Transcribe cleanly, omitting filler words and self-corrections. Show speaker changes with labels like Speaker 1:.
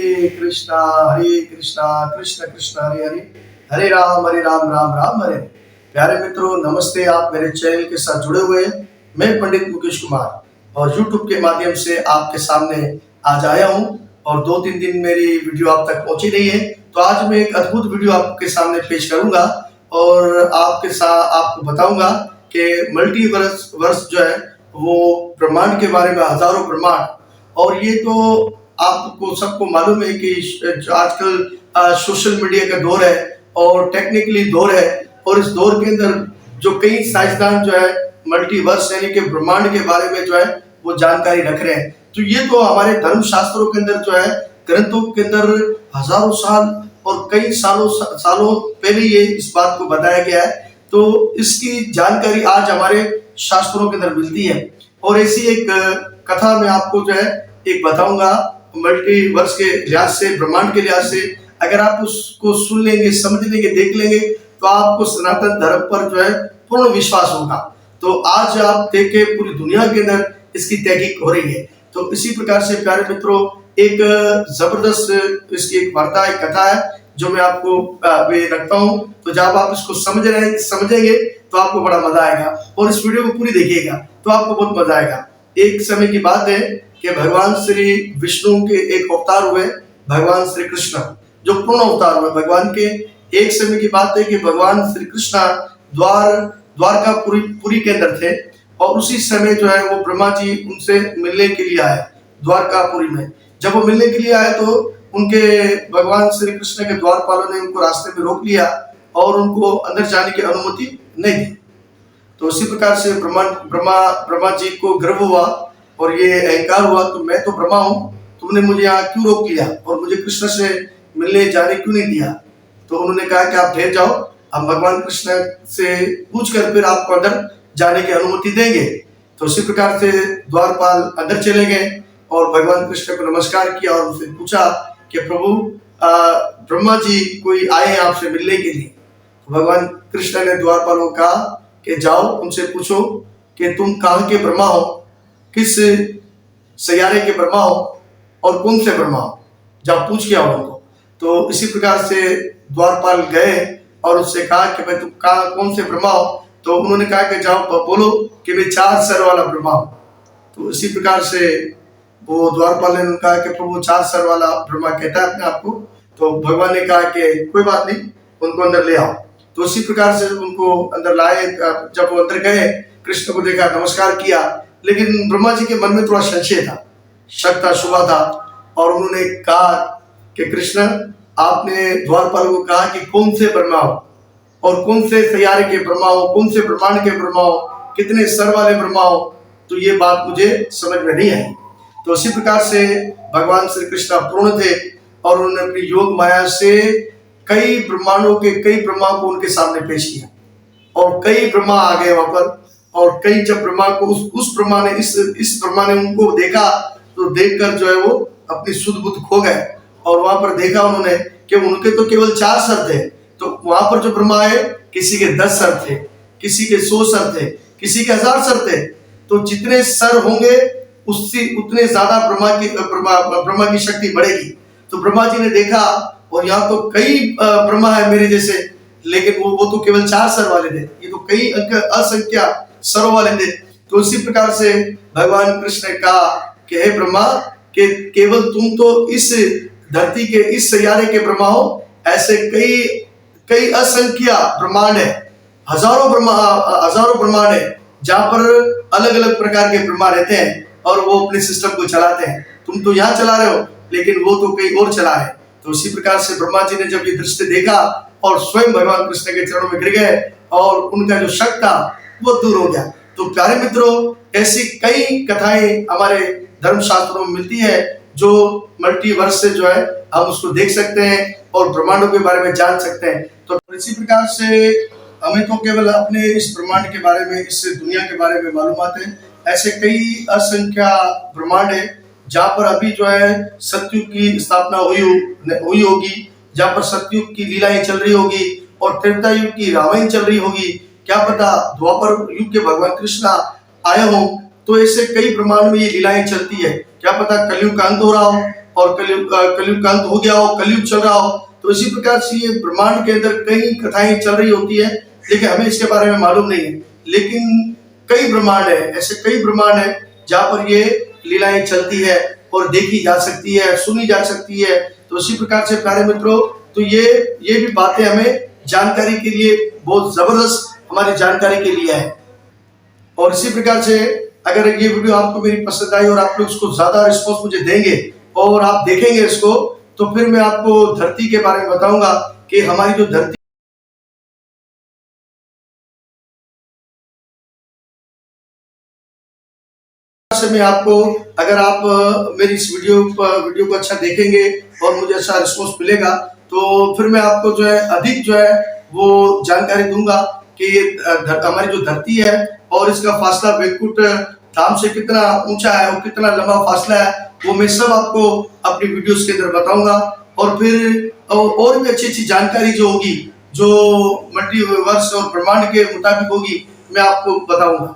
Speaker 1: हरे कृष्णा कृष्ण कृष्ण हरे हरे, हरे राम राम राम हरे हरे। प्यारे मित्रों नमस्ते, आप मेरे चैनल के साथ जुड़े हुए हैं। मैं पंडित मुकेश कुमार और YouTube के माध्यम से आपके सामने आज आया हूं और 2-3 दिन मेरी वीडियो आप तक पहुंची नहीं है, तो आज मैं एक अद्भुत वीडियो आपके सामने पेश करूंगा और आपके साथ आपको बताऊंगा कि मल्टीवर्स जो है वो ब्रह्मांड के बारे में, हजारों ब्रह्मांड। और ये तो आपको सबको मालूम है कि आजकल सोशल मीडिया का दौर है और टेक्निकली दौर है, और इस दौर के अंदर जो कई साइंसदान जो है मल्टीवर्स यानी कि ब्रह्मांड के बारे में जो है वो जानकारी रख रहे हैं। तो ये तो हमारे धर्म शास्त्रों के अंदर जो है, ग्रंथों के अंदर हजारों साल और कई सालों पहले ये इस बात को बताया गया है। तो इसकी जानकारी आज हमारे शास्त्रों के अंदर मिलती है। और ऐसी एक कथा मैं आपको जो है एक बताऊंगा मल्टीवर्स के लिहाज से, ब्रह्मांड के लिहाज से। अगर आप उसको सुन लेंगे, समझ लेंगे, देख लेंगे, तो आपको सनातन धर्म पर जो है पूर्ण विश्वास होगा। तो आज आप देखें पूरी दुनिया के अंदर इसकी तहकीक हो रही है। तो इसी प्रकार से प्यारे मित्रों, एक जबरदस्त इसकी एक वार्ता, एक कथा है जो मैं आपको रखता हूँ। तो जब आप इसको समझेंगे तो आपको बड़ा मजा आएगा, और इस वीडियो को पूरी देखिएगा तो आपको बहुत मजा आएगा। एक समय की बात है कि भगवान श्री विष्णु के एक अवतार हुए, भगवान श्री कृष्ण जो पूर्ण अवतार हुए भगवान के। एक समय की बात है कि भगवान श्री कृष्ण द्वारकापुरी के अंदर थे, और उसी समय जो है वो ब्रह्मा जी उनसे मिलने के लिए आए द्वारकापुरी में। जब वो मिलने के लिए आए तो उनके भगवान श्री कृष्ण के द्वारपालों ने उनको रास्ते में रोक लिया और उनको अंदर जाने की अनुमति नहीं दी। तो उसी प्रकार से ब्रह्मा जी को गर्व हुआ और ये अहंकार हुआ, तो मैं तो ब्रह्मा हूँ, तुमने मुझे यहाँ क्यों रोक लिया और मुझे कृष्ण से मिलने जाने क्यों नहीं दिया। तो उन्होंने कहा कि आप ठहर जाओ, हम भगवान कृष्ण से पूछ कर फिर आपको अंदर जाने की अनुमति देंगे। तो उसी प्रकार से द्वारपाल अंदर चले गए और भगवान कृष्ण को नमस्कार किया और उनसे पूछा कि प्रभु ब्रह्मा जी कोई आए हैं आपसे मिलने के लिए। तो भगवान कृष्ण ने द्वारपाल को कहा कि जाओ उनसे पूछो कि तुम कहाँ के ब्रह्मा हो, किस सैयारे के ब्रह्मा हो और कौन से ब्रह्मा हो, जाओ पूछ के आओ उनको। तो इसी प्रकार से द्वारपाल गए और उससे कहा कि भाई तुम कहाँ कौन से ब्रह्मा हो। तो उन्होंने कहा कि जाओ बोलो कि मैं 4 सर वाला ब्रह्मा हूँ। तो इसी प्रकार से वो द्वारपाल ने कहा कि प्रभु 4 सर वाला ब्रह्मा कहता है अपने आप को। तो भगवान ने कहा कि कोई बात नहीं, उनको अंदर ले आओ। तो उसी प्रकार से उनको अंदर लाए। जब वो अंदर गए, कृष्ण को देखा, नमस्कार किया, लेकिन ब्रह्मा जी के मन में थोड़ा संशय था, शक था, शुभा था। और उन्होंने कहा कि कृष्ण आपने द्वारपाल को कहा कि कौन से ब्रह्मा हो और कौन से सैयारे के ब्रह्मा हो, कौन से ब्रह्मांड के ब्रह्मा हो, कितने सर वाले ब्रह्मा हो, तो ये बात मुझे समझ में नहीं आई। तो इसी प्रकार से भगवान श्री कृष्ण पूर्ण थे और उन्होंने अपनी योग माया से कई ब्रह्मांडों के कई ब्रह्मा को उनके सामने पेश किया, और कई ब्रह्मा आ गए वहां पर। और कई जब ब्रह्मा को उस ब्रह्मा ने इस ब्रह्मा ने उनको देखा, तो देखकर जो है वो अपनी सुध बुध खो गए। और वहां पर देखा उन्होंने कि उनके तो केवल 4 सर थे, तो वहां पर जो ब्रह्मा है किसी के 10 सर थे, किसी के 100 सर थे, किसी के 1000 सर थे। तो जितने सर होंगे उससे उतने ज्यादा ब्रह्मा की शक्ति बढ़ेगी। तो ब्रह्मा जी ने देखा और यहाँ तो कई ब्रह्मा है मेरे जैसे, लेकिन वो तो केवल 4 सर वाले थे, ये तो कई असंख्य सरों वाले थे। तो उसी प्रकार से भगवान कृष्ण ने कहा कि हे ब्रह्मा, कि केवल तुम तो इस धरती के इस सैयारे के ब्रह्मा हो, ऐसे कई असंख्य ब्रह्मांड है, हजारों ब्रह्मांड है, जहाँ पर अलग अलग प्रकार के ब्रह्मा रहते हैं और वो अपने सिस्टम को चलाते हैं। तुम तो यहाँ चला रहे हो, लेकिन वो तो कहीं और चला रहे। तो उसी प्रकार से ब्रह्मा जी ने जब ये दृश्य देखा और स्वयं भगवान कृष्ण के चरणों में गिर गए और उनका जो शक था वो दूर हो गया। तो प्यारे मित्रों, ऐसी कई कथाएं हमारे धर्म शास्त्रों में मिलती है जो मल्टीवर्स से जो है हम उसको देख सकते हैं और ब्रह्मांडों के बारे में जान सकते हैं। तो इसी प्रकार से हमें तो केवल अपने इस ब्रह्मांड के बारे में, इस दुनिया के बारे में मालूमात है। ऐसे कई असंख्य ब्रह्मांड है जहाँ पर अभी जो है सतयुग की स्थापना हुई होगी, जहाँ पर सतयुग की लीलाएं चल रही होगी और त्रेता युग की रामायण चल रही होगी। क्या पता द्वापर युग के भगवान कृष्ण आए हों, तो ऐसे कई ब्रह्मांड में ये लीलाएं चलती है। क्या पता कलयुग का अंत हो रहा हो और कलयुग का अंत हो गया हो, कलयुग चल रहा हो। तो इसी प्रकार से ये ब्रह्मांड के अंदर कई कथाएं चल रही होती है, लेकिन हमें इसके बारे में मालूम नहीं है। लेकिन कई ब्रह्मांड है, ऐसे कई ब्रह्मांड है जहाँ पर ये लीलाएं चलती है और देखी जा सकती है, सुनी जा सकती है। तो इसी प्रकार से प्यारे मित्रों, तो ये भी बातें हमें जानकारी के लिए बहुत जबरदस्त हमारी जानकारी के लिए है। और इसी प्रकार से अगर ये वीडियो आपको मेरी पसंद आई और आप लोग इसको ज्यादा रिस्पॉन्स मुझे देंगे और आप देखेंगे इसको, तो फिर मैं आपको धरती के बारे में बताऊंगा कि हमारी जो धरती से मैं आपको, अगर आप मेरी इस वीडियो को अच्छा देखेंगे और मुझे अच्छा रिस्पॉन्स मिलेगा, तो फिर मैं आपको जो है अधिक जो है वो जानकारी दूंगा कि हमारी जो धरती है और इसका फासला वैकुंठ धाम से कितना ऊंचा है और कितना लंबा फासला है, वो मैं सब आपको अपनी वीडियोस के अंदर बताऊंगा। और फिर और भी अच्छी अच्छी जानकारी जो होगी, जो मल्टीवर्स और ब्रह्मांड के मुताबिक होगी, मैं आपको बताऊंगा।